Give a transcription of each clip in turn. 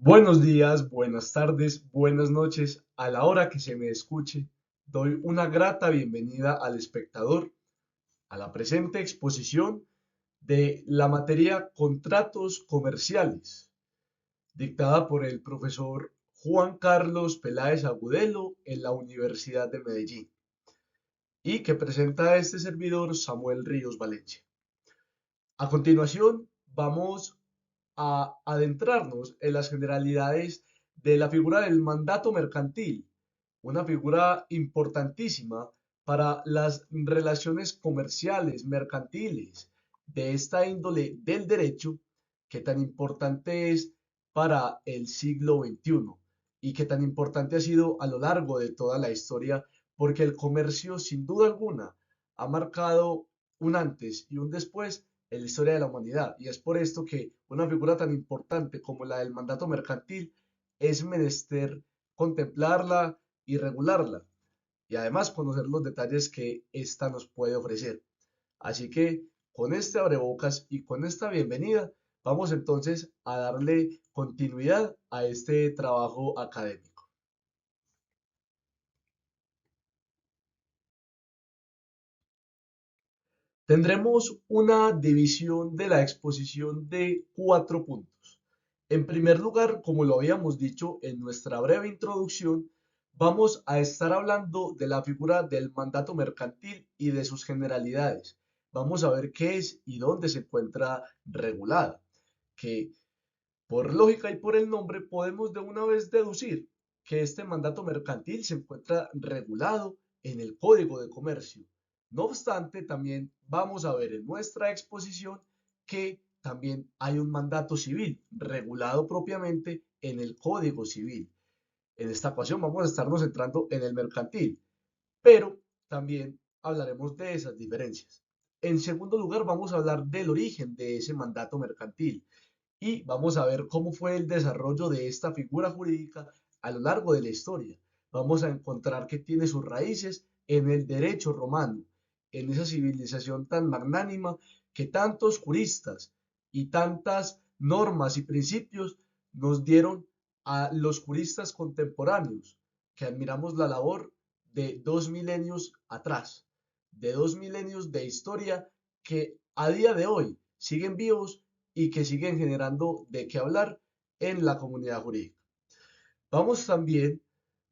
Buenos días, buenas tardes, buenas noches. A la hora que se me escuche, doy una grata bienvenida al espectador a la presente exposición de la materia Contratos Comerciales, dictada por el profesor Juan Carlos Peláez Agudelo en la Universidad de Medellín y que presenta a este servidor Samuel Ríos Valencia. A continuación, vamos a adentrarnos en las generalidades de la figura del mandato mercantil, una figura importantísima para las relaciones comerciales, mercantiles, de esta índole del derecho, que tan importante es para el siglo XXI y que tan importante ha sido a lo largo de toda la historia, porque el comercio, sin duda alguna, ha marcado un antes y un después en la historia de la humanidad. Y es por esto que una figura tan importante como la del mandato mercantil es menester contemplarla y regularla, y además conocer los detalles que ésta nos puede ofrecer. Así que con este abrebocas y con esta bienvenida, vamos entonces a darle continuidad a este trabajo académico. Tendremos una división de la exposición de 4 puntos. En primer lugar, como lo habíamos dicho en nuestra breve introducción, vamos a estar hablando de la figura del mandato mercantil y de sus generalidades. Vamos a ver qué es y dónde se encuentra regulada, que por lógica y por el nombre podemos de una vez deducir que este mandato mercantil se encuentra regulado en el Código de Comercio. No obstante, también vamos a ver en nuestra exposición que también hay un mandato civil regulado propiamente en el Código Civil. En esta ocasión vamos a estarnos centrando en el mercantil, pero también hablaremos de esas diferencias. En segundo lugar, vamos a hablar del origen de ese mandato mercantil y vamos a ver cómo fue el desarrollo de esta figura jurídica a lo largo de la historia. Vamos a encontrar que tiene sus raíces en el derecho romano, en esa civilización tan magnánima que tantos juristas y tantas normas y principios nos dieron a los juristas contemporáneos, que admiramos la labor de 2 milenios atrás, de 2 milenios de historia que a día de hoy siguen vivos y que siguen generando de qué hablar en la comunidad jurídica. Vamos también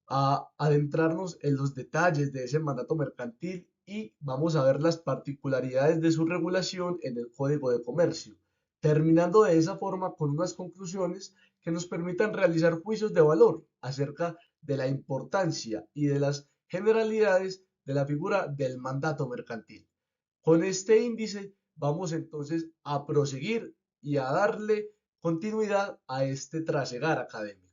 a adentrarnos en los detalles de ese mandato mercantil y vamos a ver las particularidades de su regulación en el Código de Comercio, terminando de esa forma con unas conclusiones que nos permitan realizar juicios de valor acerca de la importancia y de las generalidades de la figura del mandato mercantil. Con este índice vamos entonces a proseguir y a darle continuidad a este trasegar académico.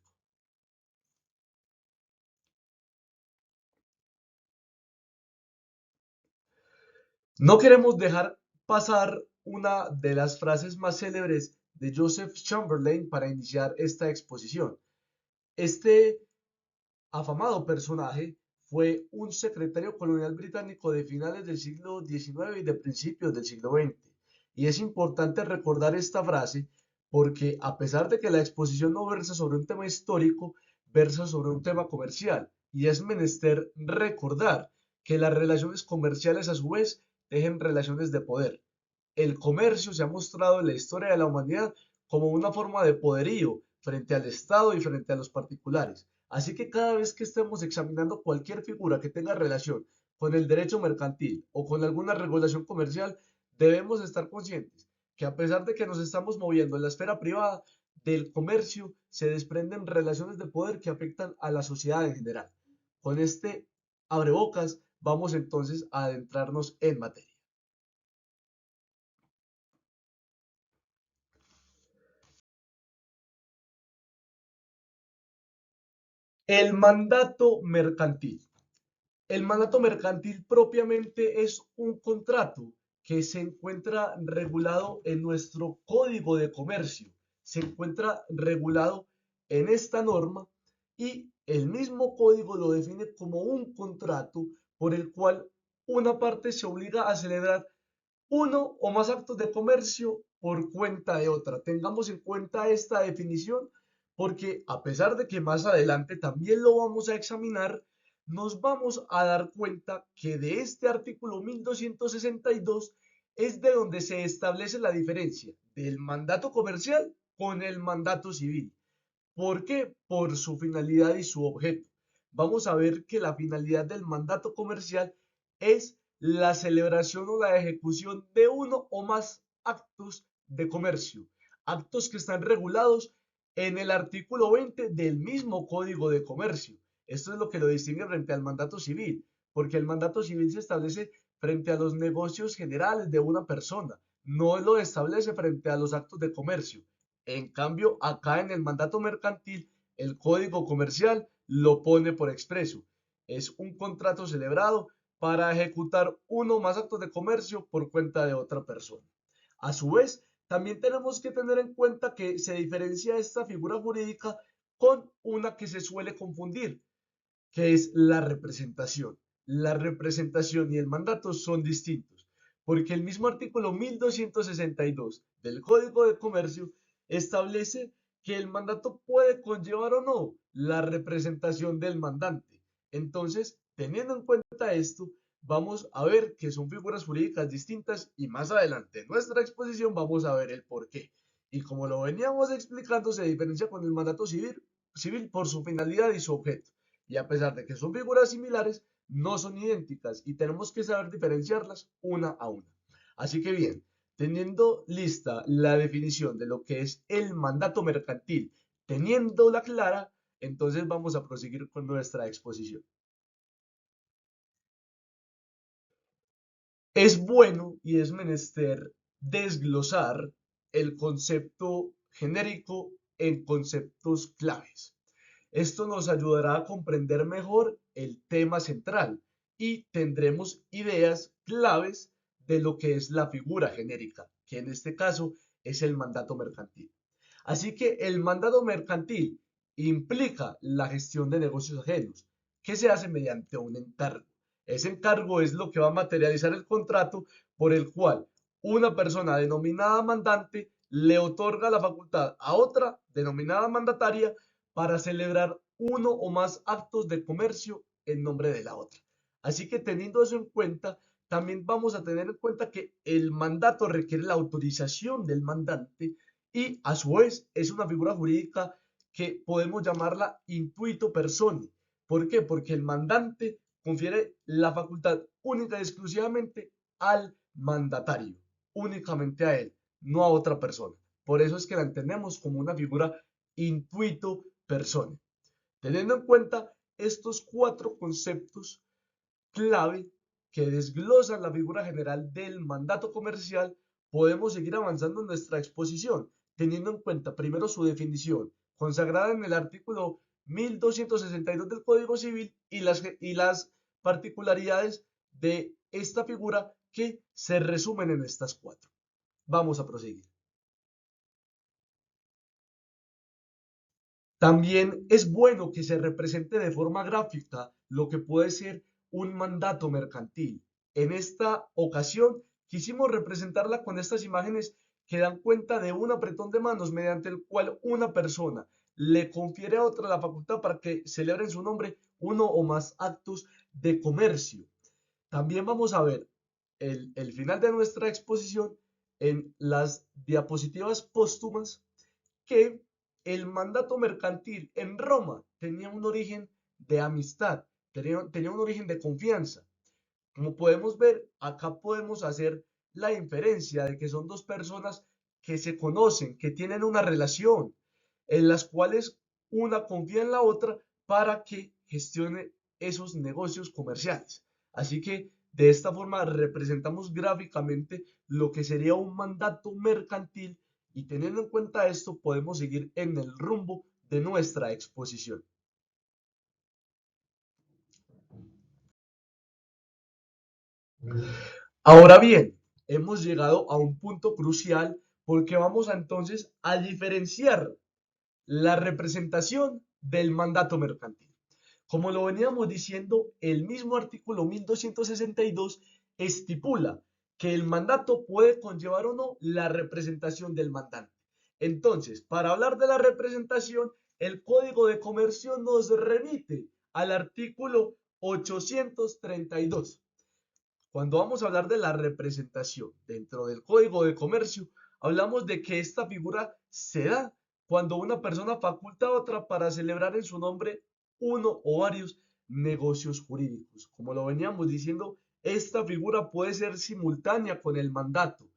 No queremos dejar pasar una de las frases más célebres de Joseph Chamberlain para iniciar esta exposición. Este afamado personaje fue un secretario colonial británico de finales del siglo XIX y de principios del siglo XX. Y es importante recordar esta frase porque a pesar de que la exposición no versa sobre un tema histórico, versa sobre un tema comercial. Y es menester recordar que las relaciones comerciales a su vez tejen relaciones de poder. El comercio se ha mostrado en la historia de la humanidad como una forma de poderío frente al Estado y frente a los particulares. Así que cada vez que estemos examinando cualquier figura que tenga relación con el derecho mercantil o con alguna regulación comercial, debemos estar conscientes que a pesar de que nos estamos moviendo en la esfera privada, del comercio se desprenden relaciones de poder que afectan a la sociedad en general. Con este abrebocas vamos entonces a adentrarnos en materia. El mandato mercantil. El mandato mercantil propiamente es un contrato que se encuentra regulado en nuestro Código de Comercio. Se encuentra regulado en esta norma y el mismo código lo define como un contrato por el cual una parte se obliga a celebrar uno o más actos de comercio por cuenta de otra. Tengamos en cuenta esta definición porque a pesar de que más adelante también lo vamos a examinar, nos vamos a dar cuenta que de este artículo 1262 es de donde se establece la diferencia del mandato comercial con el mandato civil. ¿Por qué? Por su finalidad y su objeto. Vamos a ver que la finalidad del mandato comercial es la celebración o la ejecución de uno o más actos de comercio, actos que están regulados en el artículo 20 del mismo Código de Comercio. Esto es lo que lo distingue frente al mandato civil, porque el mandato civil se establece frente a los negocios generales de una persona, no lo establece frente a los actos de comercio. En cambio, acá en el mandato mercantil, el código comercial lo pone por expreso. Es un contrato celebrado para ejecutar uno o más actos de comercio por cuenta de otra persona. A su vez, también tenemos que tener en cuenta que se diferencia esta figura jurídica con una que se suele confundir, que es la representación. La representación y el mandato son distintos, porque el mismo artículo 1262 del Código de Comercio establece que el mandato puede conllevar o no la representación del mandante. Entonces, teniendo en cuenta esto, vamos a ver que son figuras jurídicas distintas y más adelante en nuestra exposición vamos a ver el por qué. Y como lo veníamos explicando, se diferencia con el mandato civil por su finalidad y su objeto. Y a pesar de que son figuras similares, no son idénticas y tenemos que saber diferenciarlas una a una. Así que bien, teniendo lista la definición de lo que es el mandato mercantil, teniéndola clara, entonces vamos a proseguir con nuestra exposición. Es bueno y es menester desglosar el concepto genérico en conceptos claves. Esto nos ayudará a comprender mejor el tema central y tendremos ideas claves de lo que es la figura genérica, que en este caso es el mandato mercantil. Así que el mandato mercantil implica la gestión de negocios ajenos, que se hace mediante un encargo. Ese encargo es lo que va a materializar el contrato por el cual una persona denominada mandante le otorga la facultad a otra denominada mandataria para celebrar uno o más actos de comercio en nombre de la otra. Así que teniendo eso en cuenta, también vamos a tener en cuenta que el mandato requiere la autorización del mandante y a su vez es una figura jurídica que podemos llamarla intuito personae. ¿Por qué? Porque el mandante confiere la facultad única y exclusivamente al mandatario, únicamente a él, no a otra persona. Por eso es que la entendemos como una figura intuito personae. Teniendo en cuenta estos cuatro conceptos clave que desglosan la figura general del mandato comercial, podemos seguir avanzando en nuestra exposición, teniendo en cuenta primero su definición, consagrada en el artículo 1262 del Código Civil y las particularidades de esta figura que se resumen en estas cuatro. Vamos a proseguir. También es bueno que se represente de forma gráfica lo que puede ser un mandato mercantil. En esta ocasión quisimos representarla con estas imágenes que dan cuenta de un apretón de manos mediante el cual una persona le confiere a otra la facultad para que celebre en su nombre uno o más actos de comercio. También vamos a ver el final de nuestra exposición en las diapositivas póstumas que el mandato mercantil en Roma tenía un origen de amistad, tenía un origen de confianza. Como podemos ver, acá podemos hacer la inferencia de que son dos personas que se conocen, que tienen una relación, en las cuales una confía en la otra para que gestione esos negocios comerciales. Así que de esta forma representamos gráficamente lo que sería un mandato mercantil y teniendo en cuenta esto podemos seguir en el rumbo de nuestra exposición. Ahora bien, hemos llegado a un punto crucial porque vamos a, entonces a diferenciar la representación del mandato mercantil. Como lo veníamos diciendo, el mismo artículo 1262 estipula que el mandato puede conllevar o no la representación del mandante. Entonces, para hablar de la representación, El Código de Comercio nos remite al artículo 832. Cuando vamos a hablar de la representación dentro del Código de Comercio, hablamos de que esta figura se da cuando una persona faculta a otra para celebrar en su nombre uno o varios negocios jurídicos. Como lo veníamos diciendo, esta figura puede ser simultánea con el mandato,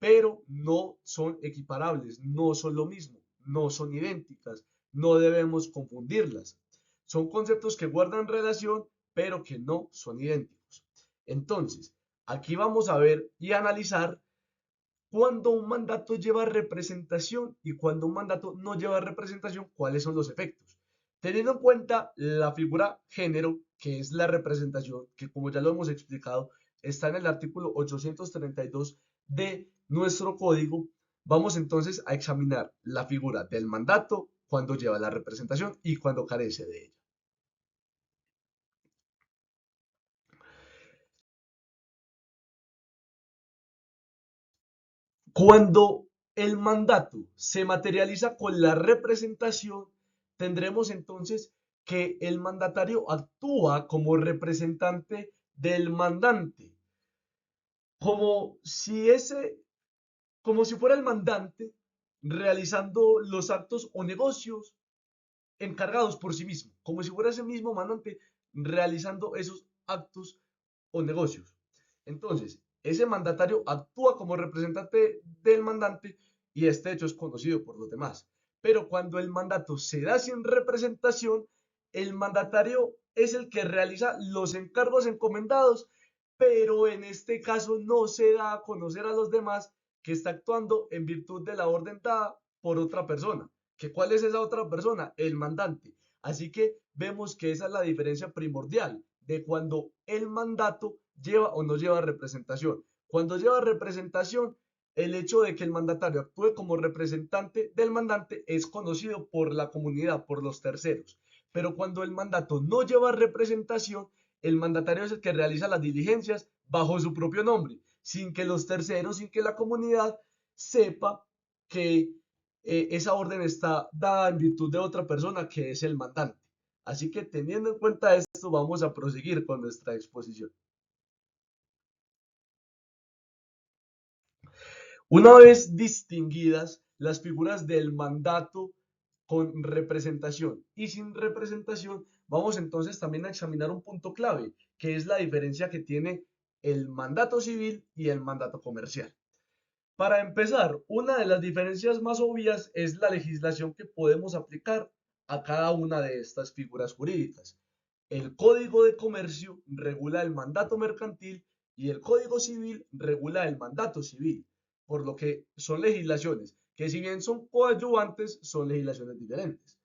pero no son equiparables, no son lo mismo, no son idénticas, no debemos confundirlas. Son conceptos que guardan relación, pero que no son idénticos. Entonces, aquí vamos a ver y analizar cuando un mandato lleva representación y cuando un mandato no lleva representación, cuáles son los efectos. Teniendo en cuenta la figura género, que es la representación, que como ya lo hemos explicado, está en el artículo 832 de nuestro código, vamos entonces a examinar la figura del mandato cuando lleva la representación y cuando carece de ella. Cuando el mandato se materializa con la representación, tendremos entonces que el mandatario actúa como representante del mandante, como si ese, como si fuera el mandante realizando los actos o negocios encargados por sí mismo, como si fuera ese mismo mandante realizando esos actos o negocios. Entonces, ese mandatario actúa como representante del mandante y este hecho es conocido por los demás. Pero cuando el mandato se da sin representación, el mandatario es el que realiza los encargos encomendados, pero en este caso no se da a conocer a los demás que está actuando en virtud de la orden dada por otra persona. ¿Que cuál es esa otra persona? El mandante. Así que vemos que esa es la diferencia primordial de cuando el mandato lleva o no lleva representación. Cuando lleva representación, el hecho de que el mandatario actúe como representante del mandante es conocido por la comunidad, por los terceros. Pero cuando el mandato no lleva representación, el mandatario es el que realiza las diligencias bajo su propio nombre, sin que los terceros, sin que la comunidad sepa que esa orden está dada en virtud de otra persona que es el mandante. Así que teniendo en cuenta esto, vamos a proseguir con nuestra exposición. Una vez distinguidas las figuras del mandato con representación y sin representación, vamos entonces también a examinar un punto clave, que es la diferencia que tiene el mandato civil y el mandato comercial. Para empezar, una de las diferencias más obvias es la legislación que podemos aplicar a cada una de estas figuras jurídicas. El Código de Comercio regula el mandato mercantil y el Código Civil regula el mandato civil, por lo que son legislaciones que si bien son coadyuvantes, son legislaciones diferentes.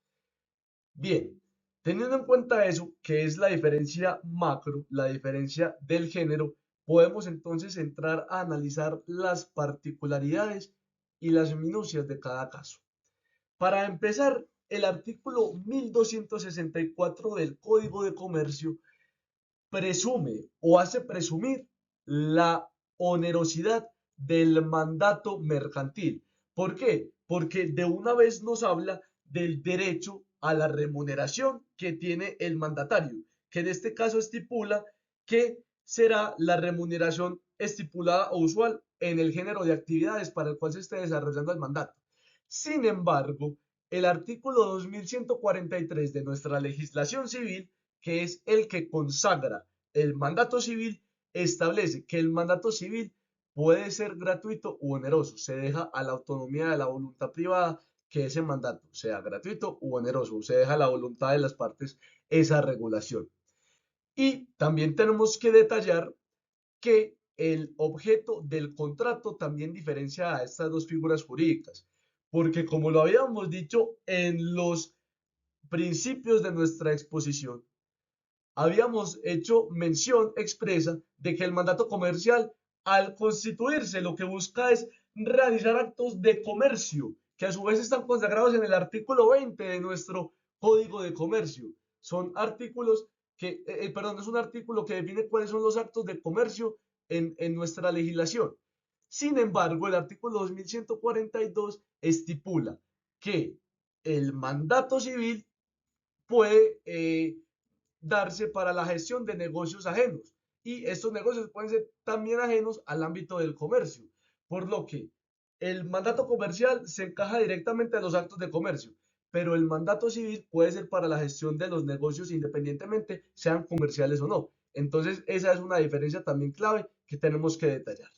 Bien, teniendo en cuenta eso, que es la diferencia macro, la diferencia del género, podemos entonces entrar a analizar las particularidades y las minucias de cada caso. Para empezar, el artículo 1264 del Código de Comercio presume o hace presumir la onerosidad del mandato mercantil. ¿Por qué? Porque de una vez nos habla del derecho a la remuneración que tiene el mandatario, que en este caso estipula que será la remuneración estipulada o usual en el género de actividades para el cual se esté desarrollando el mandato. Sin embargo, el artículo 2143 de nuestra legislación civil, que es el que consagra el mandato civil, establece que el mandato civil puede ser gratuito u oneroso. Se deja a la autonomía de la voluntad privada que ese mandato sea gratuito u oneroso. Se deja a la voluntad de las partes esa regulación. Y también tenemos que detallar que el objeto del contrato también diferencia a estas dos figuras jurídicas, porque como lo habíamos dicho en los principios de nuestra exposición, habíamos hecho mención expresa de que el mandato comercial, al constituirse, lo que busca es realizar actos de comercio, que a su vez están consagrados en el artículo 20 de nuestro Código de Comercio. Son artículos que, perdón, es un artículo que define cuáles son los actos de comercio en nuestra legislación. Sin embargo, el artículo 2142 estipula que el mandato civil puede darse para la gestión de negocios ajenos. Y estos negocios pueden ser también ajenos al ámbito del comercio, por lo que el mandato comercial se encaja directamente a los actos de comercio, pero el mandato civil puede ser para la gestión de los negocios independientemente sean comerciales o no. Entonces, esa es una diferencia también clave que tenemos que detallar.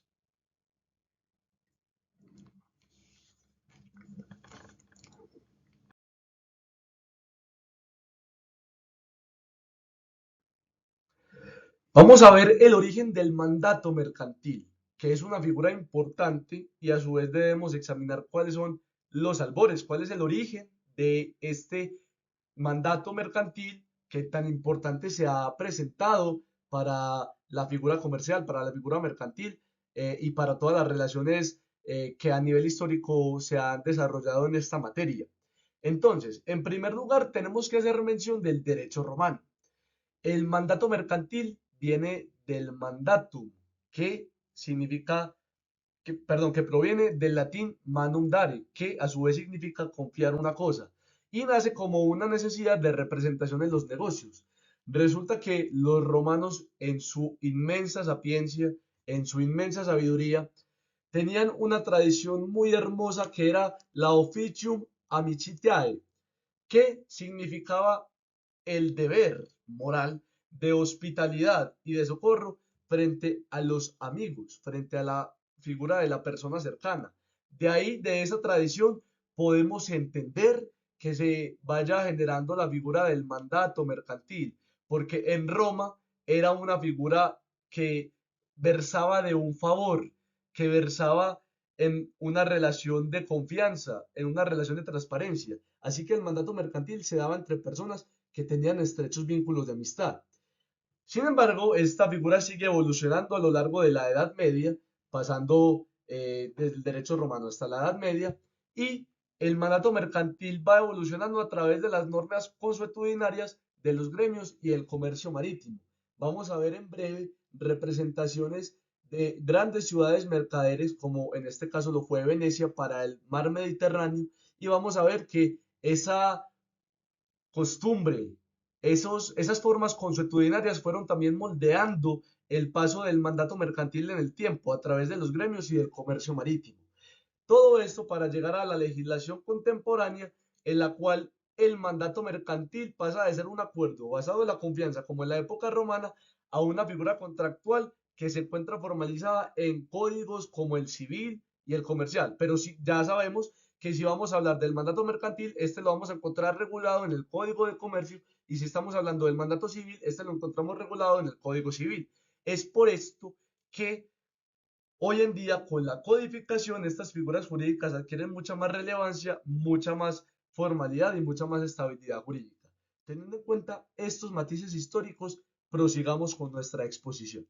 Vamos a ver el origen del mandato mercantil, que es una figura importante y a su vez debemos examinar cuáles son los albores, cuál es el origen de este mandato mercantil que tan importante se ha presentado para la figura comercial, para la figura mercantil y para todas las relaciones que a nivel histórico se han desarrollado en esta materia. Entonces, en primer lugar, tenemos que hacer mención del derecho romano. El mandato mercantil viene del mandatum, que significa, que proviene del latín manum dare, que a su vez significa confiar una cosa, y nace como una necesidad de representación en los negocios. Resulta que los romanos, en su inmensa sapiencia, en su inmensa sabiduría, tenían una tradición muy hermosa que era la officium amicitiae, que significaba el deber moral de hospitalidad y de socorro frente a los amigos, frente a la figura de la persona cercana. De ahí, de esa tradición, podemos entender que se vaya generando la figura del mandato mercantil, porque en Roma era una figura que versaba de un favor, que versaba en una relación de confianza, en una relación de transparencia. Así que el mandato mercantil se daba entre personas que tenían estrechos vínculos de amistad. Sin embargo, esta figura sigue evolucionando a lo largo de la Edad Media, pasando desde el derecho romano hasta la Edad Media, y el mandato mercantil va evolucionando a través de las normas consuetudinarias de los gremios y el comercio marítimo. Vamos a ver en breve representaciones de grandes ciudades mercaderes, como en este caso lo fue Venecia para el mar Mediterráneo, y vamos a ver que esa costumbre, esas formas consuetudinarias fueron también moldeando el paso del mandato mercantil en el tiempo a través de los gremios y del comercio marítimo. Todo esto para llegar a la legislación contemporánea en la cual el mandato mercantil pasa de ser un acuerdo basado en la confianza, como en la época romana, a una figura contractual que se encuentra formalizada en códigos como el civil y el comercial. Pero si, ya sabemos que si vamos a hablar del mandato mercantil, este lo vamos a encontrar regulado en el Código de Comercio y si estamos hablando del mandato civil, este lo encontramos regulado en el Código Civil. Es por esto que hoy en día, con la codificación, estas figuras jurídicas adquieren mucha más relevancia, mucha más formalidad y mucha más estabilidad jurídica. Teniendo en cuenta estos matices históricos, prosigamos con nuestra exposición.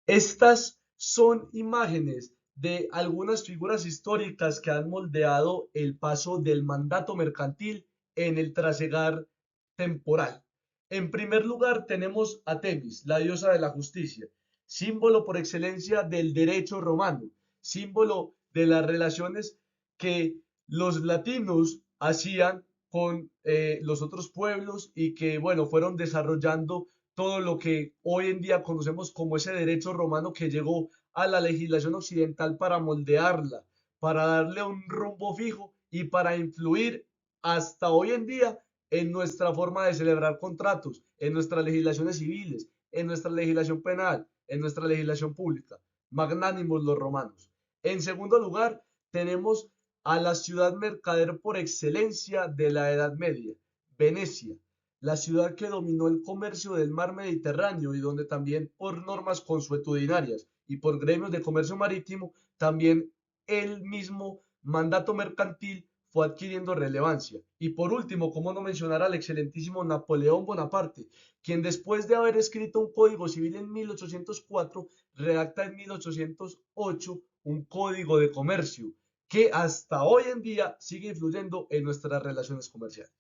Estas son imágenes de algunas figuras históricas que han moldeado el paso del mandato mercantil en el trasegar temporal. En primer lugar tenemos a Temis, la diosa de la justicia, símbolo por excelencia del derecho romano, símbolo de las relaciones que los latinos hacían con los otros pueblos y que, bueno, fueron desarrollando todo lo que hoy en día conocemos como ese derecho romano que llegó a la legislación occidental para moldearla, para darle un rumbo fijo y para influir hasta hoy en día en nuestra forma de celebrar contratos, en nuestras legislaciones civiles, en nuestra legislación penal, en nuestra legislación pública. Magnánimos los romanos. En segundo lugar, tenemos a la ciudad mercader por excelencia de la Edad Media, Venecia, la ciudad que dominó el comercio del mar Mediterráneo y donde también por normas consuetudinarias y por gremios de comercio marítimo, también el mismo mandato mercantil fue adquiriendo relevancia. Y por último, cómo no mencionar al excelentísimo Napoleón Bonaparte, quien después de haber escrito un código civil en 1804, redacta en 1808 un código de comercio que hasta hoy en día sigue influyendo en nuestras relaciones comerciales.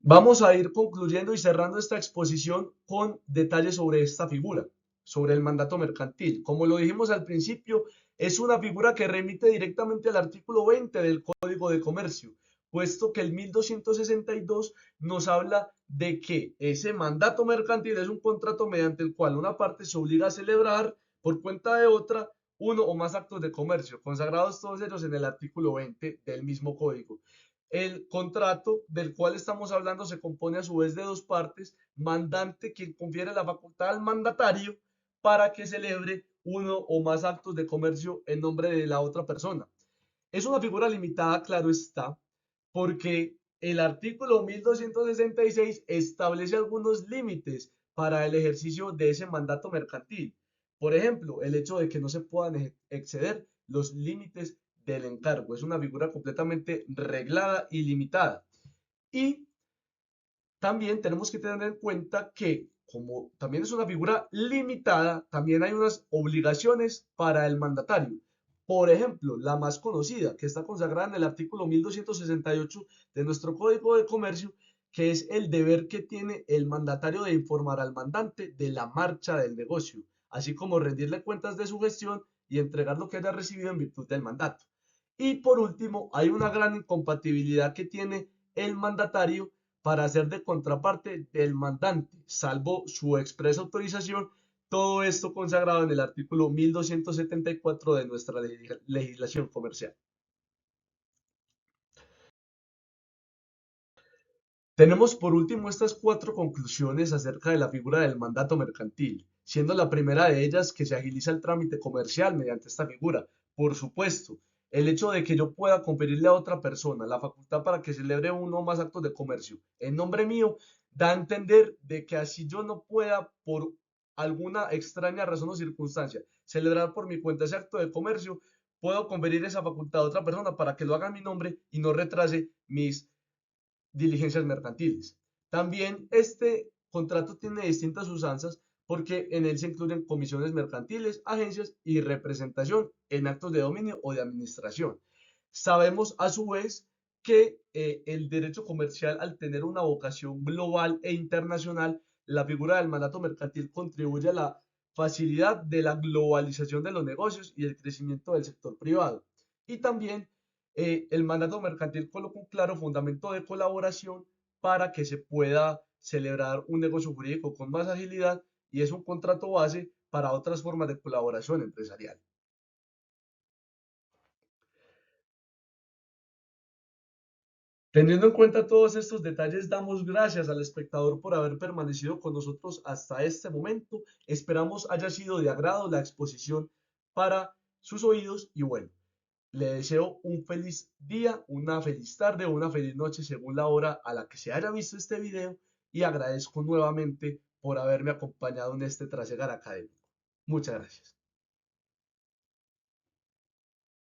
Vamos a ir concluyendo y cerrando esta exposición con detalles sobre esta figura, sobre el mandato mercantil. Como lo dijimos al principio, Es una figura que remite directamente al artículo 20 del Código de Comercio, puesto que el 1262 nos habla de que ese mandato mercantil es un contrato mediante el cual una parte se obliga a celebrar por cuenta de otra uno o más actos de comercio, consagrados todos ellos en el artículo 20 del mismo código. El contrato del cual estamos hablando se compone a su vez de dos partes, mandante quien confiere la facultad al mandatario para que celebre uno o más actos de comercio en nombre de la otra persona. Es una figura limitada, claro está, porque el artículo 1266 establece algunos límites para el ejercicio de ese mandato mercantil. Por ejemplo, el hecho de que no se puedan exceder los límites del encargo. Es una figura completamente reglada y limitada. Y también tenemos que tener en cuenta que, como también es una figura limitada, también hay unas obligaciones para el mandatario. Por ejemplo, la más conocida, que está consagrada en el artículo 1268 de nuestro Código de Comercio, que es el deber que tiene el mandatario de informar al mandante de la marcha del negocio, así como rendirle cuentas de su gestión y entregar lo que haya recibido en virtud del mandato. Y por último, hay una gran incompatibilidad que tiene el mandatario para hacer de contraparte del mandante, salvo su expresa autorización, todo esto consagrado en el artículo 1274 de nuestra legislación comercial. Tenemos por último estas cuatro conclusiones acerca de la figura del mandato mercantil, siendo la primera de ellas que se agiliza el trámite comercial mediante esta figura. Por supuesto, el hecho de que yo pueda conferirle a otra persona la facultad para que celebre uno o más actos de comercio en nombre mío, da a entender de que así yo no pueda, por alguna extraña razón o circunstancia, celebrar por mi cuenta ese acto de comercio, puedo conferir esa facultad a otra persona para que lo haga en mi nombre y no retrase mis diligencias mercantiles. También este contrato tiene distintas usanzas porque en él se incluyen comisiones mercantiles, agencias y representación en actos de dominio o de administración. Sabemos a su vez que el derecho comercial, al tener una vocación global e internacional, la figura del mandato mercantil contribuye a la facilidad de la globalización de los negocios y el crecimiento del sector privado. Y también el mandato mercantil coloca un claro fundamento de colaboración para que se pueda celebrar un negocio jurídico con más agilidad y es un contrato base para otras formas de colaboración empresarial. Teniendo en cuenta todos estos detalles, damos gracias al espectador por haber permanecido con nosotros hasta este momento. Esperamos haya sido de agrado la exposición para sus oídos y bueno, le deseo un feliz día, una feliz tarde o una feliz noche según la hora a la que se haya visto este video y agradezco nuevamente por haberme acompañado en este trasegar académico. Muchas gracias.